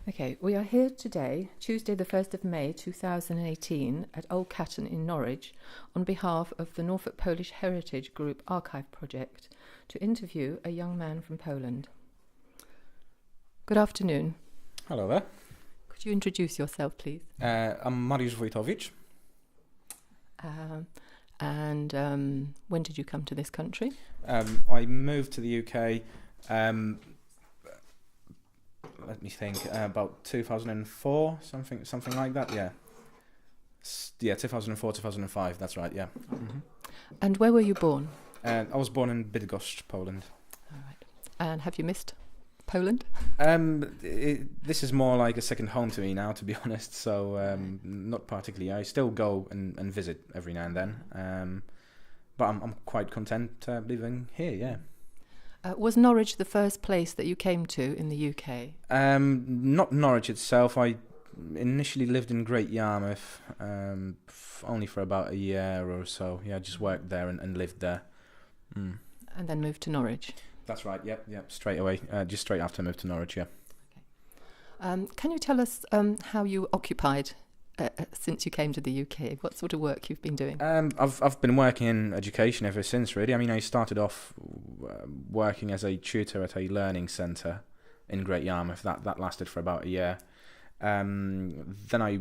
Okay, we are here today, Tuesday the 1st of May 2018, at Old Catton in Norwich, on behalf of the Norfolk Polish Heritage Group Archive Project, to interview a young man from Poland. Good afternoon. Hello there. Could you introduce yourself, please? I'm Mariusz Wojtowicz. And when did you come to this country? I moved to the UK, let me think, about 2004, something like that, yeah. Yeah, 2004, 2005, that's right, yeah. Mm-hmm. And where were you born? I was born in Bydgoszcz, Poland. All right. And have you missed Poland? This is more like a second home to me now, to be honest, so not particularly. I still go and visit every now and then, but I'm quite content living here, yeah. Was Norwich the first place that you came to in the UK? Not Norwich itself. I initially lived in Great Yarmouth, only for about a year or so. Yeah, I just worked there and lived there. Mm. And then moved to Norwich? That's right, yep, straight away, just straight after I moved to Norwich, yeah. Okay. Can you tell us how you occupied since you came to the UK? What sort of work you've been doing? I've been working in education ever since, really. I mean, I started off working as a tutor at a learning centre in Great Yarmouth. That lasted for about a year. Then I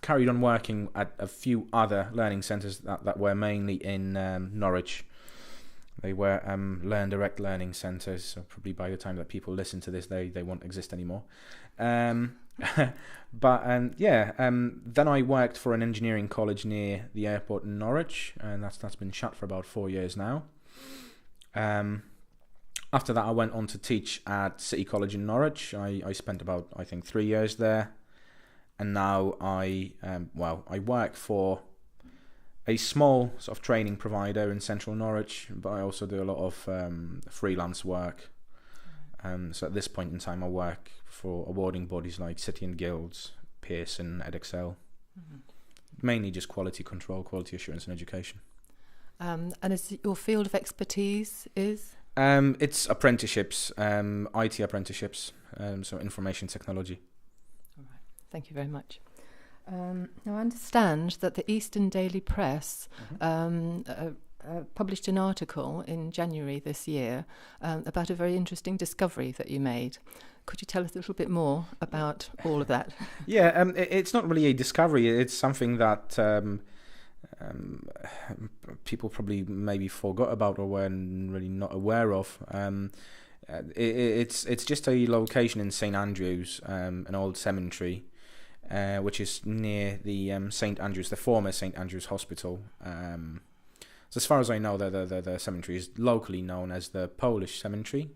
carried on working at a few other learning centres that were mainly in Norwich. They were Learn Direct learning centres, so probably by the time that people listen to this, they won't exist anymore. But then I worked for an engineering college near the airport in Norwich, and that's been shut for about 4 years now. After that, I went on to teach at City College in Norwich. I spent about, I think, 3 years there, and now I work for a small sort of training provider in central Norwich, but I also do a lot of freelance work. So at this point in time, I work for awarding bodies like City and Guilds, Pearson, Edexcel. Mm-hmm. Mainly just quality control, quality assurance and education. And is your field of expertise is? It's apprenticeships, IT apprenticeships, so information technology. All right. Thank you very much. Now, I understand that the Eastern Daily Press published an article in January this year about a very interesting discovery that you made. Could you tell us a little bit more about all of that? Yeah, it's not really a discovery. It's something that people probably maybe forgot about or were really not aware of. It's just a location in St Andrews, an old cemetery, which is near the St Andrews, the former St Andrews Hospital. So as far as I know, the cemetery is locally known as the Polish Cemetery.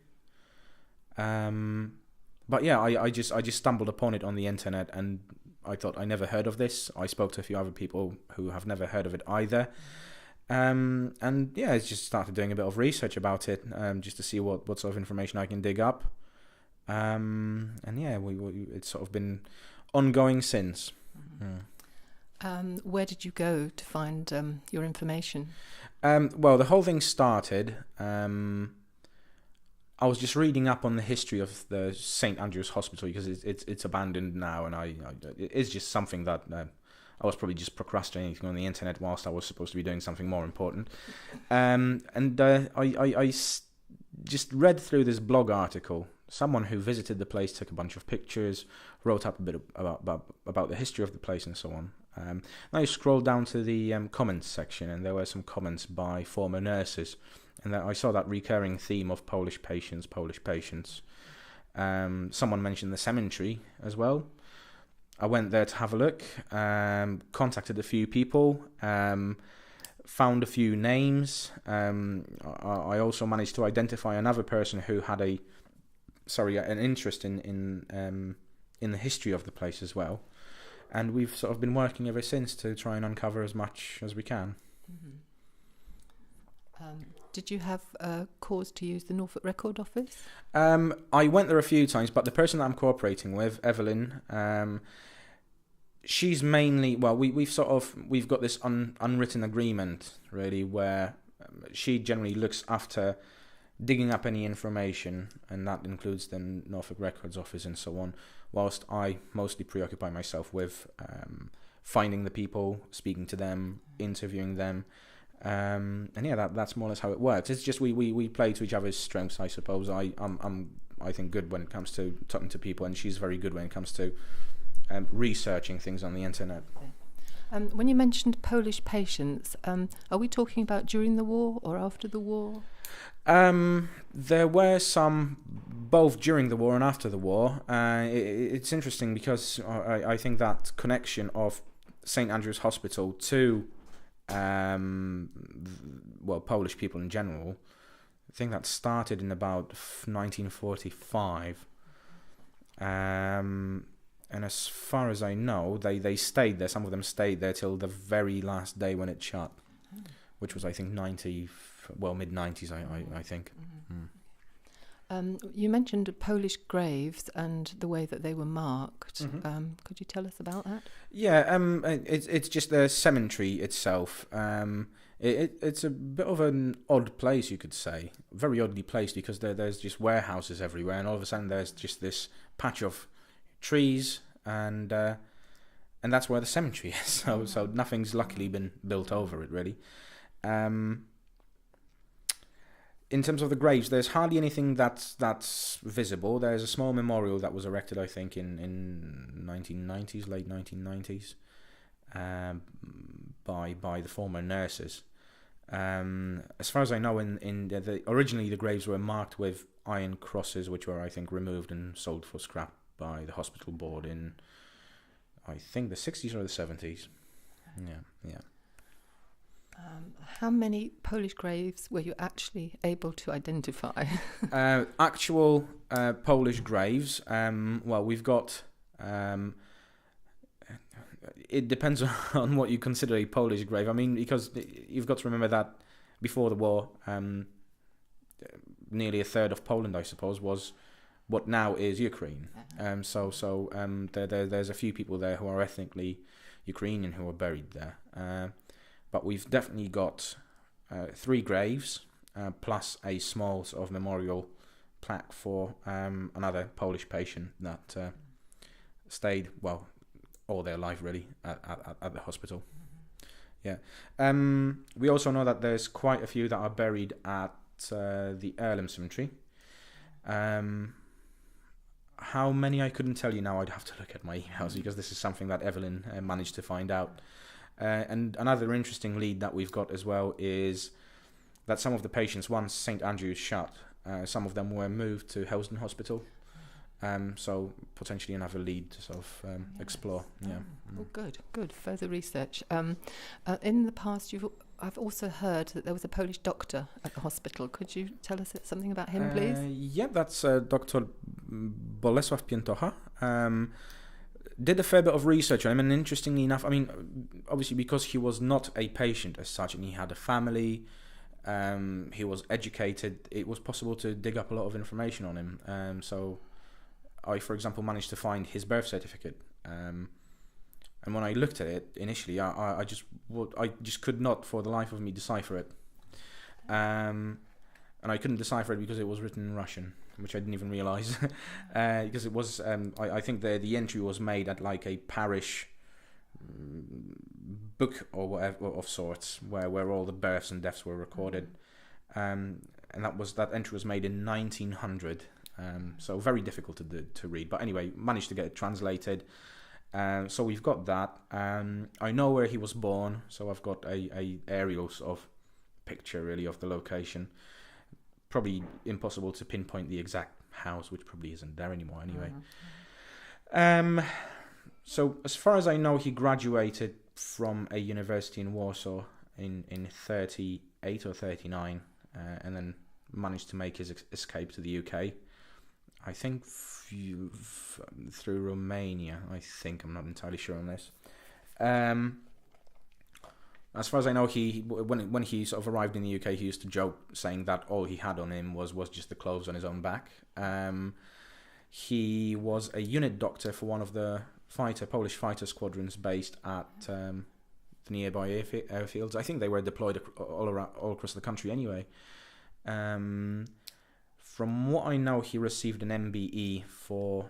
But yeah, I just stumbled upon it on the internet, and I thought, I never heard of this. I spoke to a few other people who have never heard of it either. And yeah, I just started doing a bit of research about it, just to see what sort of information I can dig up. And yeah, it's sort of been ongoing since. Mm. Where did you go to find your information? Well, the whole thing started. I was just reading up on the history of the St Andrews Hospital because it's abandoned now, and it's just something that I was probably just procrastinating on the internet whilst I was supposed to be doing something more important. I just read through this blog article. Someone who visited the place took a bunch of pictures, wrote up a bit about the history of the place and so on. I scrolled down to the comments section, and there were some comments by former nurses, and I saw that recurring theme of Polish patients. Someone mentioned the cemetery as well. I went there to have a look, contacted a few people, found a few names. I also managed to identify another person who had an interest in the history of the place as well. And we've sort of been working ever since to try and uncover as much as we can. Mm-hmm. Did you have cause to use the Norfolk Record Office? I went there a few times, but the person that I'm cooperating with, Evelyn, she's mainly, well, we've got this unwritten agreement really, where she generally looks after digging up any information, and that includes the Norfolk Records Office and so on, whilst I mostly preoccupy myself with finding the people, speaking to them, interviewing them. And yeah, that's more or less how it works. It's just we play to each other's strengths, I suppose. I think good when it comes to talking to people, and she's very good when it comes to researching things on the internet. When you mentioned Polish patients, are we talking about during the war or after the war? There were some both during the war and after the war. It's interesting because I think that connection of St. Andrew's Hospital to Polish people in general, I think that started in about 1945. And as far as I know, they stayed there. Some of them stayed there till the very last day when it shut, which was, I think, mid-90s, I think. You mentioned Polish graves and the way that they were marked. Could you tell us about that? Yeah, it's just the cemetery itself. It's a bit of an odd place, you could say. Very oddly placed, because there's just warehouses everywhere, and all of a sudden there's just this patch of trees, and that's where the cemetery is. So nothing's luckily been built over it, really. In terms of the graves, there's hardly anything that's visible. There's a small memorial that was erected, I think, in 1990s, late 1990s, by the former nurses. As far as I know, originally the graves were marked with iron crosses, which were, I think, removed and sold for scrap by the hospital board in, I think, the 60s or the 70s. Yeah. How many Polish graves were you actually able to identify? Actual Polish graves. We've got. It depends on what you consider a Polish grave. I mean, because you've got to remember that before the war, nearly a third of Poland, I suppose, was what now is Ukraine. There's a few people there who are ethnically Ukrainian who are buried there. But we've definitely got 3 graves, plus a small sort of memorial plaque for another Polish patient that stayed, all their life really, at the hospital. Yeah. We also know that there's quite a few that are buried at the Earlham Cemetery. How many I couldn't tell you now. I'd have to look at my emails, because this is something that Evelyn managed to find out. And another interesting lead that we've got as well is that some of the patients, once St. Andrew's shut, some of them were moved to Helston Hospital. So potentially another lead to sort of explore. Yeah. Oh, good. Further research. In the past, I've also heard that there was a Polish doctor at the hospital. Could you tell us something about him, please? Yeah, that's Dr. Bolesław Piętocha. Did a fair bit of research on him, and interestingly enough, I mean, obviously because he was not a patient as such, and he had a family, he was educated, it was possible to dig up a lot of information on him. So I, for example, managed to find his birth certificate, and when I looked at it initially, I just could not for the life of me decipher it, and I couldn't decipher it because it was written in Russian, which I didn't even realise, because it was, I think the entry was made at like a parish book or whatever of sorts, where all the births and deaths were recorded, and that entry was made in 1900, so very difficult to read. But anyway, managed to get it translated. So we've got that. I know where he was born, so I've got a aerial sort of picture really of the location. Probably impossible to pinpoint the exact house, which probably isn't there anymore anyway. So as far as I know, he graduated from a university in Warsaw in 38 or 39, and then managed to make his escape to the UK. I think through Romania. I'm not entirely sure on this. As far as I know, when he sort of arrived in the UK, he used to joke saying that all he had on him was just the clothes on his own back. He was a unit doctor for one of the Polish fighter squadrons based at the nearby airfields. I think they were deployed all across the country anyway. from what I know, he received an MBE for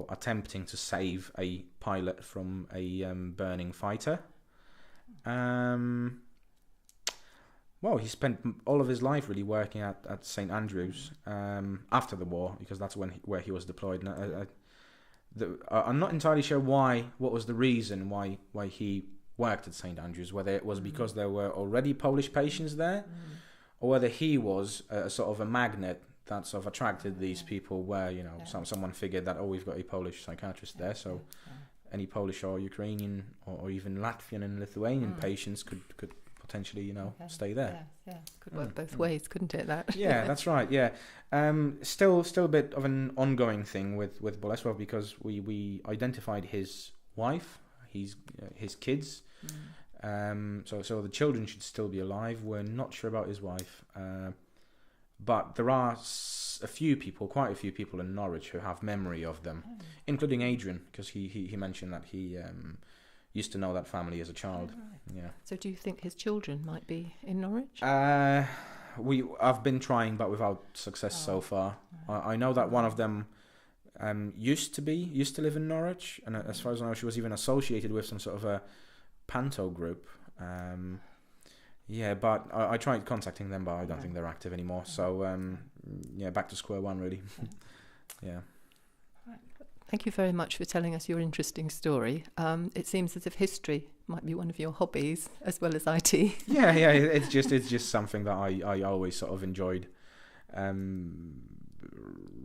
attempting to save a pilot from a burning fighter. He spent all of his life really working at St Andrews after the war, because that's where he was deployed. And I'm not entirely sure what was the reason why he worked at St Andrews, whether it was because there were already Polish patients there, or whether he was a sort of a magnet that sort of attracted these people, where someone figured that, we've got a Polish psychiatrist there, so any Polish or Ukrainian or even Latvian and Lithuanian patients could potentially stay there. Could work both ways, couldn't it? That that's right. Still a bit of an ongoing thing with Bolesław, because we identified his wife, his kids. So the children should still be alive. We're not sure about his wife, but there are quite a few people in Norwich who have memory of them, including Adrian, because he mentioned that he used to know that family as a child. So do you think his children might be in Norwich? I've been trying, but without success so far. I know that one of them used to live in Norwich, and as far as I know, she was even associated with some sort of a panto group. But I tried contacting them, but I don't think they're active anymore. So back to square one, really. Thank you very much for telling us your interesting story. It seems as if history might be one of your hobbies as well as IT. It's just something that I always sort of enjoyed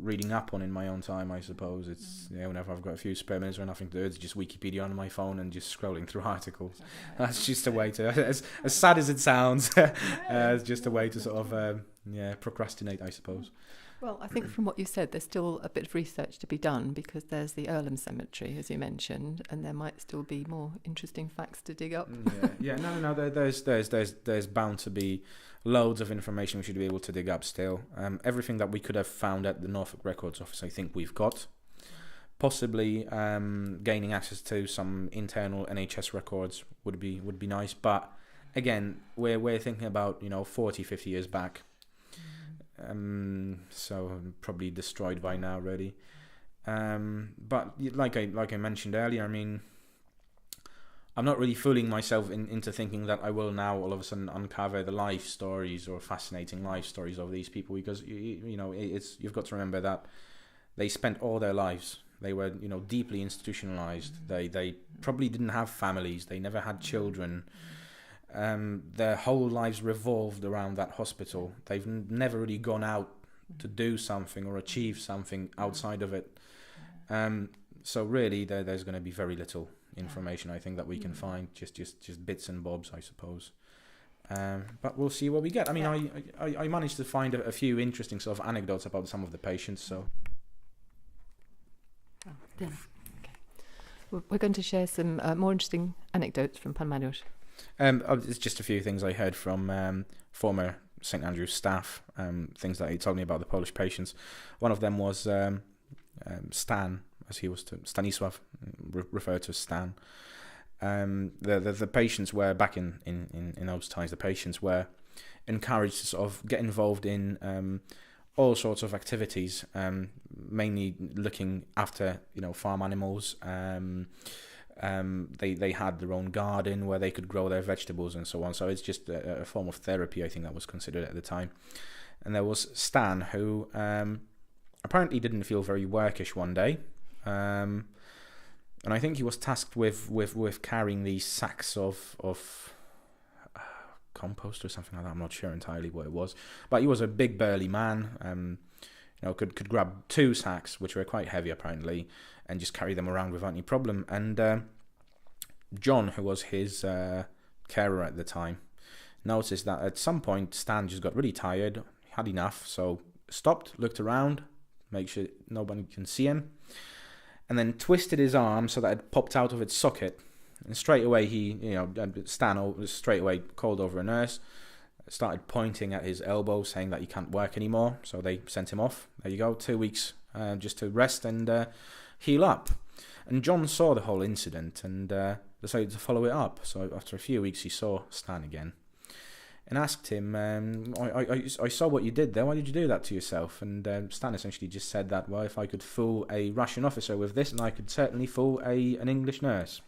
reading up on in my own time, I suppose. It's whenever I've got a few spare minutes or nothing to do, it's just Wikipedia on my phone and just scrolling through articles. That's just a way to, as sad as it sounds, it's just a way to sort of procrastinate, I suppose. Well, I think from what you said, there's still a bit of research to be done, because there's the Earlham Cemetery, as you mentioned, and there might still be more interesting facts to dig up. No. There's bound to be loads of information we should be able to dig up still. Everything that we could have found at the Norfolk Records Office, I think we've got. Possibly gaining access to some internal NHS records would be nice, but again, we're thinking about 40, 50 years back. So probably destroyed by now, really. But like I mentioned earlier, I mean, I'm not really fooling myself into thinking that I will now all of a sudden uncover the life stories or fascinating life stories of these people, because you've got to remember that they spent all their lives. They were deeply institutionalized. They probably didn't have families. They never had children. Their whole lives revolved around that hospital. They've never really gone out to do something or achieve something outside of it. So really, there's going to be very little information, I think, that we can find. Just bits and bobs, I suppose. But we'll see what we get. I mean, I managed to find a few interesting sort of anecdotes about some of the patients. So. Okay. We're going to share some more interesting anecdotes from Pan Mariusz. It's just a few things I heard from former St Andrews staff, things that he told me about the Polish patients. One of them was Stan, as he was to Stanisław, referred to as Stan. The patients were, back in those times, the patients were encouraged to sort of get involved in all sorts of activities, mainly looking after farm animals. They had their own garden where they could grow their vegetables and so on. So it's just a form of therapy, I think, that was considered at the time. And there was Stan, who apparently didn't feel very workish one day, and I think he was tasked with carrying these sacks of compost or something like that. I'm not sure entirely what it was, but he was a big burly man. Could grab 2 sacks, which were quite heavy apparently, and just carry them around without any problem. And John, who was his carer at the time, noticed that at some point Stan just got really tired, had enough, so stopped, looked around, make sure nobody can see him, and then twisted his arm so that it popped out of its socket. And straight away Stan straight away called over a nurse, started pointing at his elbow, saying that he can't work anymore. So they sent him off. There you go, 2 weeks just to rest and heal up. And John saw the whole incident and decided to follow it up. So after a few weeks, he saw Stan again. and asked him, I saw what you did there. Why did you do that to yourself? And Stan essentially just said that, well, if I could fool a Russian officer with this, and I could certainly fool an English nurse.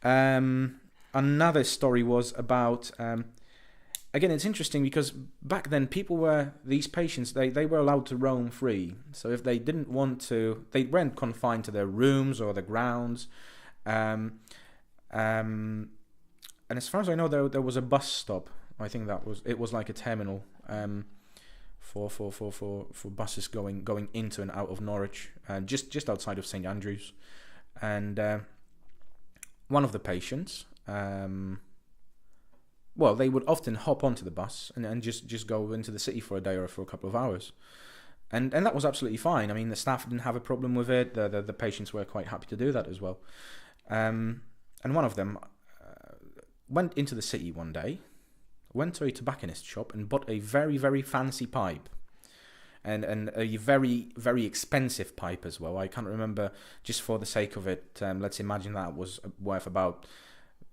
Another story was about, again, it's interesting because back then these patients, they were allowed to roam free. So if they didn't want to, they weren't confined to their rooms or the grounds. And as far as I know, there was a bus stop. I think it was like a terminal for buses going into and out of Norwich, just outside of St Andrews. And one of the patients, they would often hop onto the bus and just go into the city for a day or for a couple of hours. And that was absolutely fine. I mean, the staff didn't have a problem with it. The patients were quite happy to do that as well. And one of them went into the city one day, went to a tobacconist shop and bought a very, very fancy pipe. And a very, very expensive pipe as well. I can't remember, just for the sake of it, let's imagine that was worth about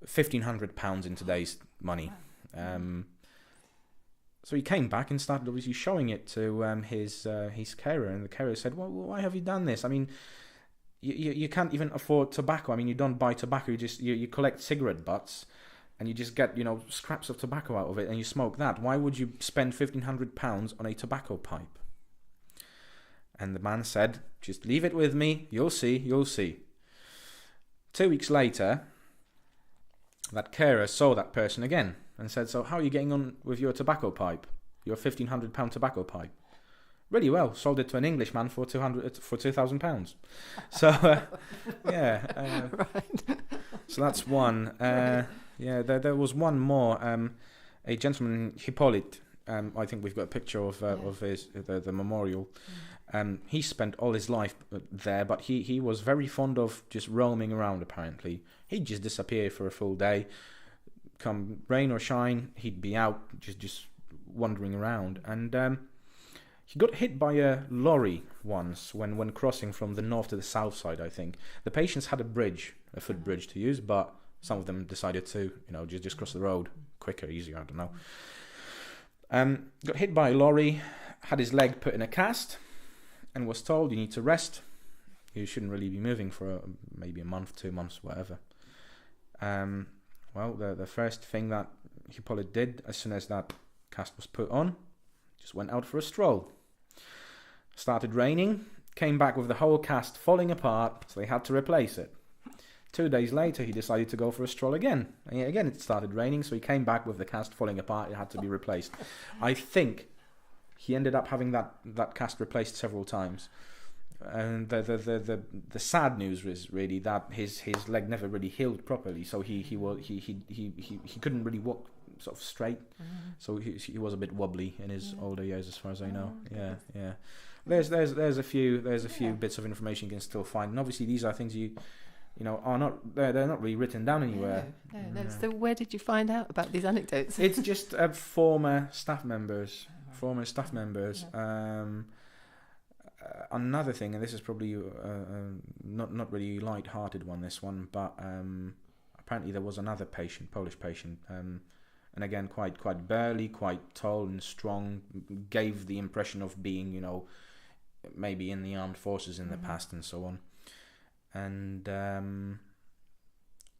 £1,500 in today's money. So he came back and started obviously showing it to his carer, and the carer said, well, why have you done this? I mean, you can't even afford tobacco. I mean, you don't buy tobacco, you collect cigarette butts, and you just get, scraps of tobacco out of it and you smoke that. Why would you spend £1,500 on a tobacco pipe? And the man said, just leave it with me, you'll see. 2 weeks later, that carer saw that person again and said, so how are you getting on with your tobacco pipe, your £1,500 tobacco pipe? Really well, sold it to an Englishman for £2,000. So, Right. So that's one. There was one more. A gentleman, Hippolyte. I think we've got a picture of the memorial. He spent all his life there, but he was very fond of just roaming around. Apparently, he'd just disappear for a full day. Come rain or shine, he'd be out just wandering around. And he got hit by a lorry once when crossing from the north to the south side. I think the patients had a footbridge to use, but some of them decided to, just cross the road quicker, easier. I don't know. Got hit by a lorry, had his leg put in a cast, and was told, you need to rest. You shouldn't really be moving for maybe a month, 2 months, whatever. The first thing that Hippolyte did, as soon as that cast was put on, just went out for a stroll. Started raining, came back with the whole cast falling apart, so they had to replace it. 2 days later, he decided to go for a stroll again. And again, it started raining, so he came back with the cast falling apart. It had to be replaced. I think he ended up having that cast replaced several times. And the sad news is really that his leg never really healed properly, so he couldn't really walk sort of straight. So he was a bit wobbly in his older years, as far as I know. Yeah. There's a few bits of information you can still find, and obviously these are things are not they're not really written down anywhere. No. So where did you find out about these anecdotes? It's just former staff members. Another thing, and this is probably not really light-hearted one, this one, but apparently there was another patient, Polish patient, and again quite burly, quite tall and strong, gave the impression of being, maybe in the armed forces in the past and so on. And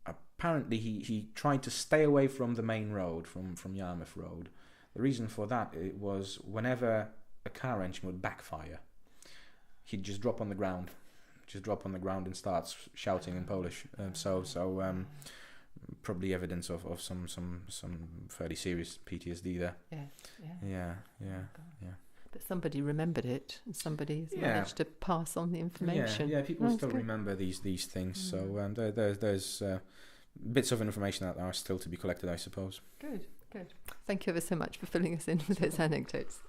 apparently he tried to stay away from the main road, from Yarmouth Road. The reason for that, it was whenever a car engine would backfire, he'd just drop on the ground and start shouting in Polish. Probably evidence of some fairly serious PTSD there. Yeah. But somebody remembered it, and somebody has managed to pass on the information. Yeah, people still remember these things. So there's bits of information that are still to be collected, I suppose. Good. Thank you ever so much for filling us in with those anecdotes.